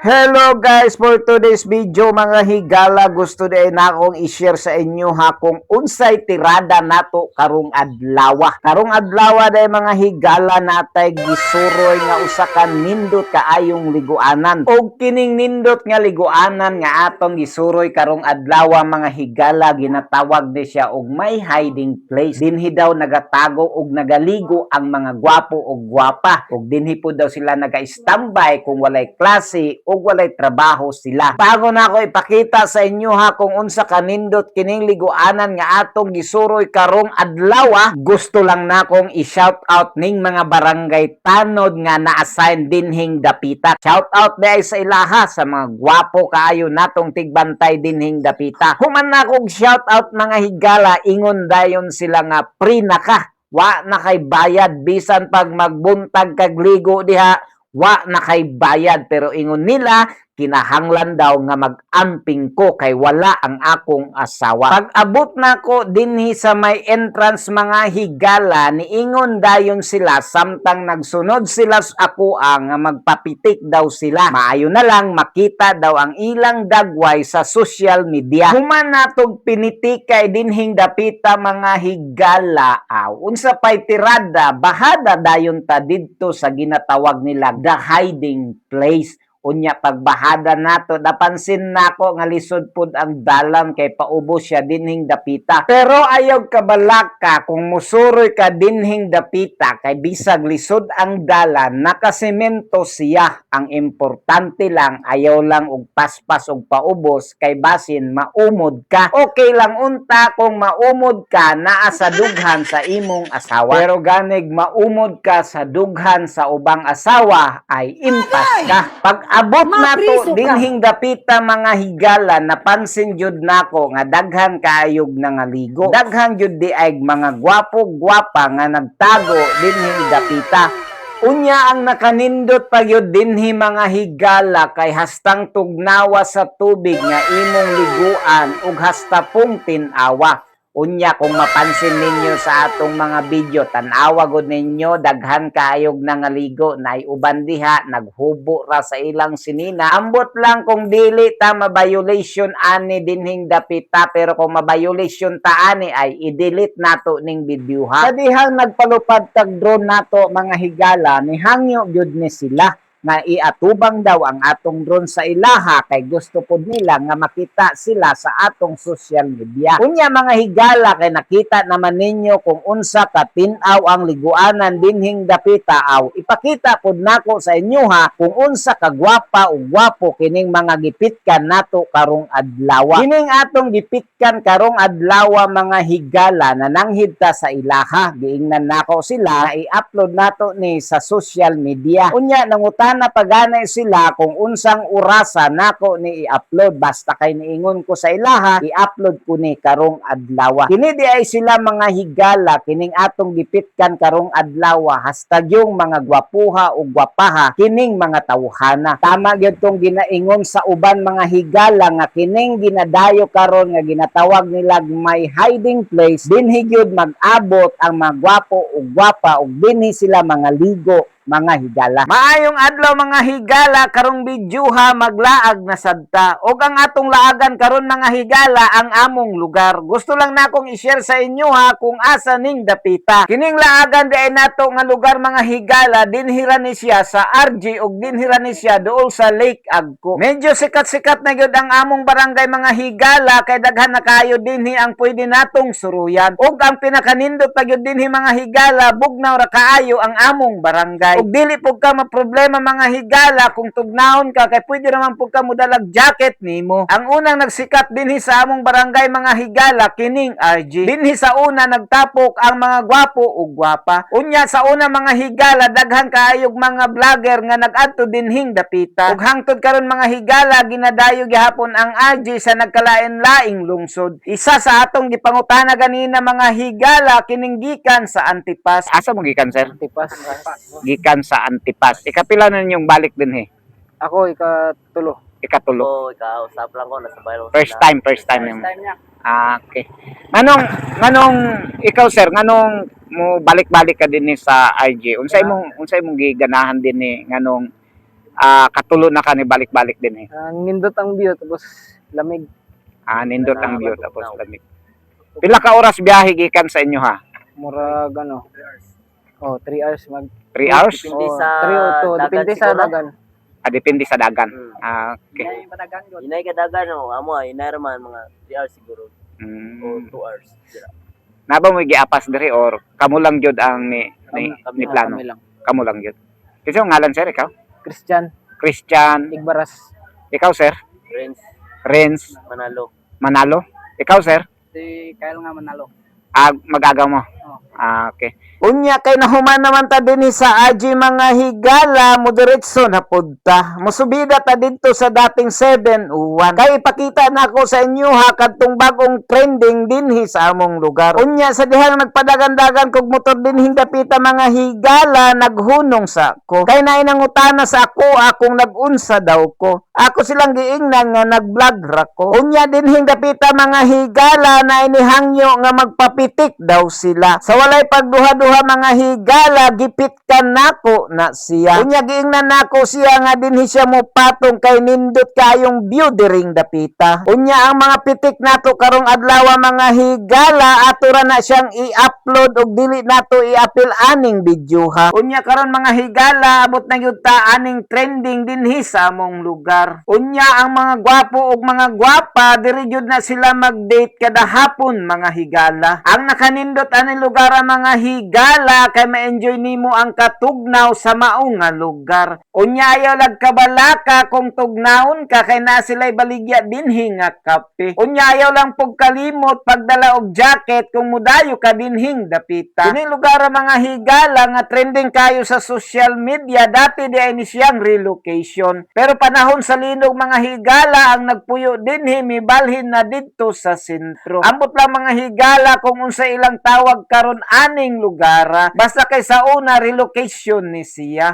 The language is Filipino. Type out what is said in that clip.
Hello guys, for today's video mga higala, gusto din na akong i-share sa inyo ha kung unsay tirada nato karong adlaw. Karong adlaw day mga higala natay gisuroy nga usa ka nindot kaayong liguanan. Og kining nindot nga liguanan nga atong gisuroy karong adlaw mga higala, ginatawag ni siya og may hiding place. Dinhi daw nagatago og nagaligo ang mga gwapo og gwapa. Og dinhi po daw sila naga-standby kung walay klase o walay trabaho sila. Bago na ako ipakita sa inyo ha kung unsa kanindot kining liguanan nga atong gisuroy karong adlaw, gusto lang na akong i-shout out ning mga barangay tanod nga na-assign dinhing dapita. Shout out day sa ilaha sa mga gwapo kaayo natong tigbantay dinhing dapita. Human na akong shout out mga higala, ingon dayon sila nga pre na ka. Wa na kay bayad bisan pag magbuntag kag ligo diha, wa na kay bayad, pero ingon nila kinahanglan daw nga mag-amping ko kay wala ang akong asawa. Pag abot na ko dinhi sa may entrance mga higala, niingon dayon sila samtang nagsunod sila sa ako nga magpapitik daw sila. Maayo na lang makita daw ang ilang dagway sa social media. Human natog pinitik kay dinhing dapita mga higala. Unsa pay tirada, bahada dayon ta didto sa ginatawag nila the hiding place. Unya pagbahada nato, napansin nako nga lisod pud ang dalan kay paubos siya dinhing dapita. Pero ayaw kabalaka kung musuroy ka dinhing dapita kay bisag lisod ang dalan, nakasemento siya. Ang importante lang ayaw lang og paspas og paubos kay basin maumod ka. Okay lang unta kung maumod ka naa sa dughan sa imong asawa. Pero ganig maumod ka sa dughan sa ubang asawa ay impas ka. Pag abot nato dinhing dapita mga higala, napansin jud nako nga daghan kaayog nangaligo. Daghan jud di ay mga gwapo-gwapa nga nagtago dinhing dapita. Unya ang nakanindot pa yun dinhi mga higala kay hastang tugnawa sa tubig nga imong liguan ug hasta pong tinawa. Unya kung mapansin ninyo sa atong mga video, tanawa gud ninyo daghan kaayog nangaligo na uban diha naghubo ra sa ilang sinina. Ambot lang kung dili ta ma-violation ani dinhing dapita, pero kung ma-violation ta ani ay i-delete nato ning video ha. Sa dihang nagpalupad tag drone nato mga higala, nihangyo gyud ni sila nga iatubang daw ang atong drone sa ilaha kay gusto pod nila nga makita sila sa atong social media. Unya mga higala, kay nakita naman ninyo kung unsa katinaw ang liguanan dinhing dapita. Ipakita pod nako sa inyo ha kung unsa kagwapa o gwapo kining mga gipitkan nato karong adlaw. Kining atong gipitkan karong adlaw mga higala, nananghid ta sa ilaha, giingnan nako sila i-upload nato ni sa social media. Unya nangutan na paganay sila kung unsang orasa nako ni i-upload, basta kay niingon ko sa ilaha i-upload ko ni karong adlaw. Kini di ay sila mga higala, kining atong gipitkan karong adlaw, hastag yung mga gwapuha o gwapaha kining mga tawhana. Tama gyud tong ginaingon sa uban mga higala nga kining ginadayo karon nga ginatawag nila may hiding place, dinhi gyud mag-abot ang mga gwapo o gwapa ug dinhi sila mga ligo mga higala. Maayong adlaw mga higala, karong bidyuha maglaag na sadta. Og ang atong laagan karon mga higala ang among lugar. Gusto lang na akong i-share sa inyo ha kung asa ning dapita. Kining laagan di ay nato nga lugar mga higala, dinhira ni siya sa RG og dinhira ni siya dool sa Lake Agco. Medyo sikat-sikat na gyud ang among barangay mga higala kay daghan na kayo dinhi ang pwede natong suruyan. Og ang pinakanindot pa gyud dinhi mga higala, bugnaw ra kaayo ang among barangay. Ug dili pug ka maproblema mga higala kung tugnahon ka kay pwede naman pug ka modalag jacket nimo. Ang unang nagsikat dinhi sa among barangay mga higala kining RG. Dinhi sa una nagtapok ang mga gwapo ug gwapa. Unya sa una mga higala daghan kaayog mga vlogger nga nag-adto dinhing dapita. Ug hangtod karon mga higala ginadayo gihapon ang RG sa nagkalain-laing lungsod. Isa sa atong gipangutana ganina mga higala kining gikan sa Antipas. Asa mo gikan sir? Antipas. Gikan sa Antipas. Ikapila na ninyong balik din he? Ako, ikatulo. Ikatulo. Oo, ikausap lang ko, nasa bayan. First time Time niya. niya. Okay. Nganong ikaw sir, nganong mo balik-balik ka din ni sa RG? Unsay mong giganahan din ni nganong katulo na ka ni balik-balik din eh. Ang nindot ang view tapos lamig. Nindot ang view tapos lamig. Pila ka oras biyahe gikan sa inyo ha? Murag ano. Oh, 3 hours 3 hours? Depende Oh, sa 3 o 2, dagat depende sa siguro. dagan. Depende sa dagan. Okay. Inay ka dagan o amo inay raman mga 3 hours siguro o Mm. 2 hours. Dira. Naba mo giapas diri or kamo lang jud ang ni plano? Kami lang. Kamo lang jud. Kasi ang ngalan sir ikaw? Christian, Christian. Igbaras. Ikaw sir? Friends, Renz Manalo. Manalo. Ikaw sir? Si Kyle nga manalo. Magagaw mo. Oh. Okay. Unya kay nahuman naman ta dinhi sa Aji mga higala mo diretso na punta. Musubida ta didto sa dating 701. Kay ipakita nako sa inyo ha kadtong bagong trending dinhi sa among lugar. Unya sa dihang nagpadagan-dagan kog motor dinhi dapita mga higala naghunong sa ako. Kay naay nangutana sa ako akong nagunsa daw ko. Ako silang giingnan nga nag-vlog ra ko. Unya dinhi dapita mga higala na inihangyo nga magpapitik daw sila. Sa walay pagduha-duha mga higala gipit ka nako na siya. Unya giingnan nako siya nga dinhi siya mo patong kay nindot kayong view diring dapita. Unya ang mga pitik nato karong adlaw mga higala ato ra na siyang i-upload og dili nato i-apil aning video ha. Unya karon mga higala abot na gyud ta aning trending dinhi sa among lugar. Unya ang mga gwapo ug mga gwapa diri gyud na sila mag-date kada hapon mga higala. Ang nakanindot aning lugar mga higala kay ma-enjoy nimo ang katugnaw sa maong nga lugar. Unya ayaw lag kabalaka kung tugnawon ka kay na sila'y baligya dinhi nga kape. Unya ayaw lang pug kalimot pagdala og jacket kung mudayo ka dinhing dapita. Kini lugar mga higala nga trending kayo sa social media dati di ay ni siyang relocation. Pero panahon sa linog mga higala ang nagpuyo dinhi mibalhin na didto sa sentro. Ambot lang mga higala kung unsa ilang tawag karon aning lugar. Basta kay sa una relocation ni siya.